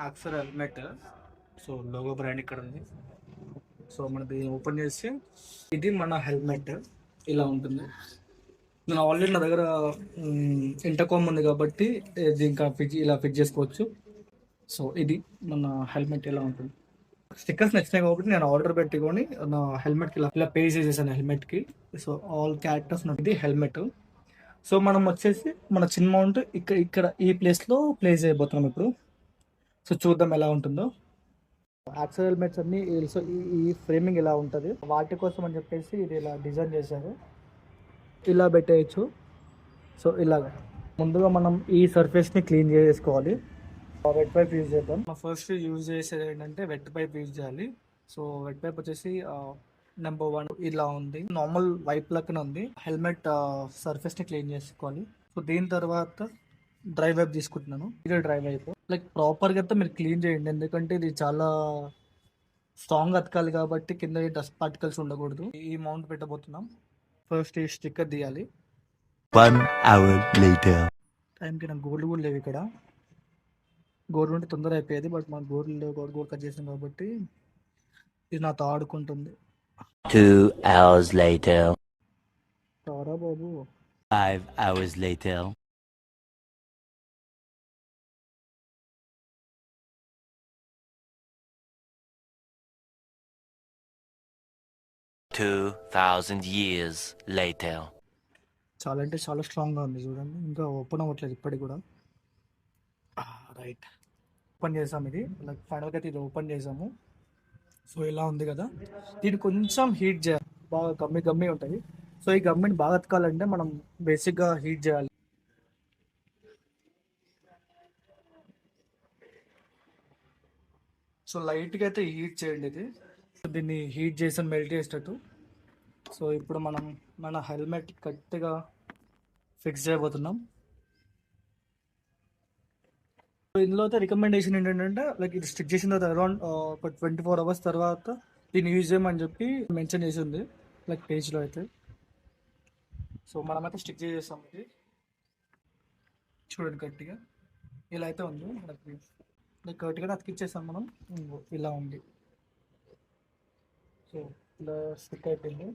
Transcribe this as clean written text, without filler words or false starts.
యాక్సర్ helmet. So logo brand ఇక్కడ ఉంది. So మనది ఓపెన్ చేస్తే ఇది మన హెల్మెట్ ఇలా ఉంటుంది. నేను ఆల్రెడీ నా దగ్గర ఇంటర్కామ్ ఉంది కాబట్టి దీనికి ఇలా ఫిట్ చేసుకోవచ్చు. సో ఇది మన హెల్మెట్ ఇలా ఉంటుంది. స్టిక్కర్స్ నచ్చినాయి కాబట్టి నేను ఆర్డర్ పెట్టుకొని నా హెల్మెట్కి ఇలా పే చేసేసాను హెల్మెట్కి. సో ఆల్ క్యారెక్టర్స్ ఇది హెల్మెట్. సో మనం వచ్చేసి మన చిన్ మౌంట్ ఇక్కడ ఇక్కడ ఈ ప్లేస్లో ప్లేస్ చేయబోతున్నాం ఇప్పుడు. సో చూద్దాం ఎలా ఉంటుందో. యాక్సర్ హెల్మెట్స్ అన్ని సో ఈ ఫ్రేమింగ్ ఇలా ఉంటుంది. వాటి కోసం అని చెప్పేసి ఇది ఇలా డిజైన్ చేశారు. ఇలా పెట్టేయచ్చు. సో ఇలాగ ముందుగా మనం ఈ సర్ఫేస్ని క్లీన్ చేసుకోవాలి. వెట్ పైప్ యూజ్ చేద్దాం. ఫస్ట్ యూజ్ చేసేది ఏంటంటే వెట్ పైప్ యూజ్ చేయాలి. సో వెట్ పైప్ వచ్చేసి నెంబర్ 1 ఇలా ఉంది. నార్మల్ వైప్ లెక్కన ఉంది. హెల్మెట్ సర్ఫేస్ని క్లీన్ చేసుకోవాలి. సో దీని తర్వాత డ్రై వైప్ తీసుకుంటున్నాను. ఇది డ్రై వైప్ లైక్ ప్రాపర్గా అయితే మీరు క్లీన్ చేయండి, ఎందుకంటే ఇది చాలా స్ట్రాంగ్ అతకాలి కాబట్టి కింద డస్ట్ పార్టికల్స్ ఉండకూడదు. ఈ మౌంట్ పెట్టబోతున్నాం. ఫస్ట్ ఈ స్టిక్కర్ తీయాలి. 1 hour later. టైంకి నాకు గోల్డ్ కూడా లేవు ఇక్కడ. గోల్డ్ ఉంటే తొందర అయిపోయేది, బట్ మన గోల్డ్ లేవు. గోల్డ్ కట్ చేసాం కాబట్టి ఇది నాతో ఆడుకుంటుంది. 2 hours later. తారా బాబు. 5 hours later. 2000 years later. చాలా అంటే చాలా స్ట్రాంగ్గా ఉంది చూడండి. ఇంకా ఓపెన్ అవ్వట్లేదు ఇప్పటికి కూడా. రైట్, ఓపెన్ చేసాము. ఇది లైక్ ఫైనల్గా అయితే ఇది ఓపెన్ చేసాము. సో ఇలా ఉంది కదా. దీన్ని కొంచెం హీట్ చేయాలి. బాగా గమ్మి ఉంటుంది. సో ఈ గమ్మిని బాగా అతకాలంటే మనం బేసిక్గా హీట్ చేయాలి. సో లైట్గా అయితే హీట్ చేయండి ఇది. దీన్ని హీట్ చేసి మెల్ట్ చేసేటట్టు. సో ఇప్పుడు మనం మన హెల్మెట్ కరెక్ట్గా ఫిక్స్ చేయబోతున్నాం. ఇందులో అయితే రికమెండేషన్ ఏంటంటే లైక్ ఇది స్టిక్ చేసిన తర్వాత అరౌండ్ ఒక 24 hours తర్వాత దీన్ని యూజ్ చేయమని చెప్పి మెన్షన్ చేసి ఉంది లైక్ పేజ్లో అయితే. సో మనమైతే స్టిక్ చేసేస్తాం. ఇది చూడండి గట్టిగా ఇలా అయితే ఉంది. మనకి లైక్ గట్టిగా అతికిచ్చేస్తాం మనం. ఇలా ఉంది. సో ఇలా స్టిక్ అయిపోయింది.